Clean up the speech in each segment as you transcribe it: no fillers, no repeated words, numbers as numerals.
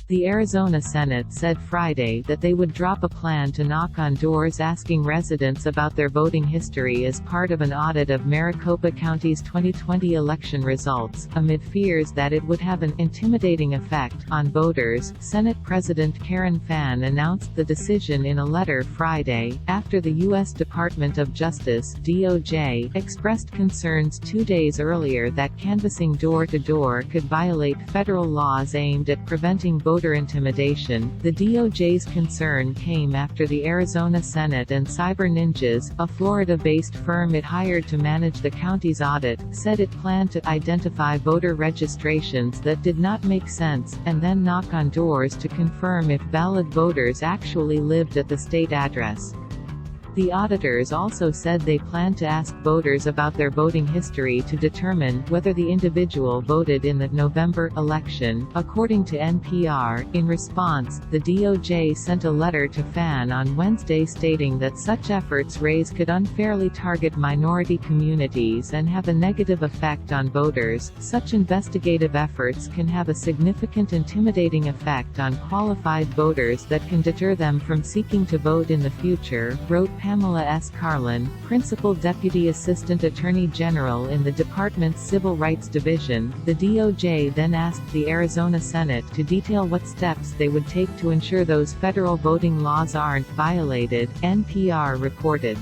The Arizona Senate said Friday that they would drop a plan to knock on doors asking residents about their voting history as part of an audit of Maricopa County's 2020 election results, amid fears that it would have an intimidating effect on voters. Senate President Karen Fann announced the decision in a letter Friday, after the U.S. Department of Justice (DOJ) expressed concerns 2 days earlier that canvassing door-to-door could violate federal laws aimed at preventing voter intimidation. The DOJ's concern came after the Arizona Senate and Cyber Ninjas, a Florida-based firm it hired to manage the county's audit, said it planned to identify voter registrations that did not make sense, and then knock on doors to confirm if valid voters actually lived at the state address. The auditors also said they plan to ask voters about their voting history to determine whether the individual voted in the November election, according to NPR. In response, the DOJ sent a letter to Fann on Wednesday stating that such efforts could unfairly target minority communities and have a negative effect on voters. Such investigative efforts can have a significant intimidating effect on qualified voters that can deter them from seeking to vote in the future, wrote Pamela S. Carlin, Principal Deputy Assistant Attorney General in the department's Civil Rights Division. The DOJ then asked the Arizona Senate to detail what steps they would take to ensure those federal voting laws aren't violated, NPR reported.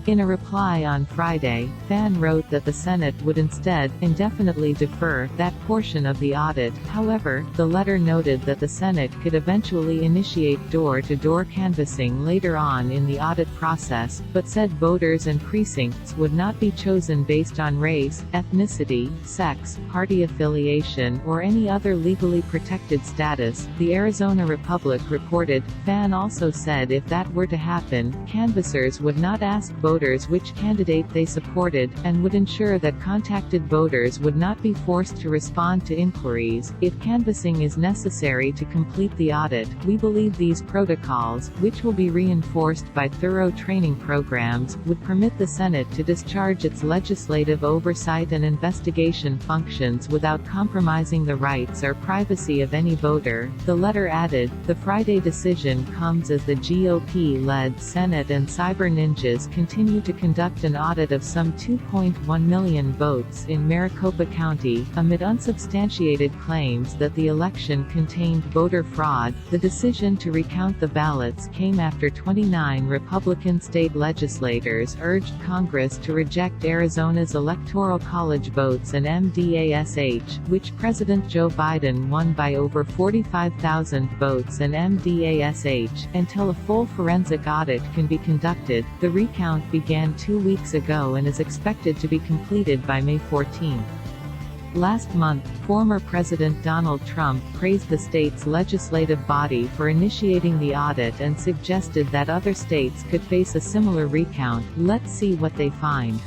In a reply on Friday, Fann wrote that the Senate would instead indefinitely defer that portion of the audit. However, the letter noted that the Senate could eventually initiate door-to-door canvassing later on in the audit process, but said voters and precincts would not be chosen based on race, ethnicity, sex, party affiliation, or any other legally protected status. The Arizona Republic reported. Fann also said if that were to happen, canvassers would not ask voters which candidate they supported, and would ensure that contacted voters would not be forced to respond to inquiries. If canvassing is necessary to complete the audit, we believe these protocols, which will be reinforced by thorough training programs, would permit the Senate to discharge its legislative oversight and investigation functions without compromising the rights or privacy of any voter. The letter added, the Friday decision comes as the GOP-led Senate and Cyber Ninjas continue to conduct an audit of some 2.1 million votes in Maricopa County, amid unsubstantiated claims that the election contained voter fraud. The decision to recount the ballots came after 29 Republican state legislators urged Congress to reject Arizona's Electoral College votes and MDASH, which President Joe Biden won by over 45,000 votes, and MDASH, until a full forensic audit can be conducted. The recount began 2 weeks ago and is expected to be completed by May 14. Last month, former President Donald Trump praised the state's legislative body for initiating the audit and suggested that other states could face a similar recount. Let's see what they find.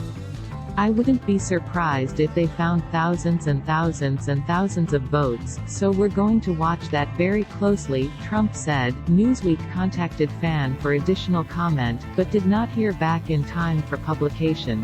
I wouldn't be surprised if they found thousands and thousands and thousands of votes, so we're going to watch that very closely, Trump said. Newsweek contacted Fann for additional comment, but did not hear back in time for publication.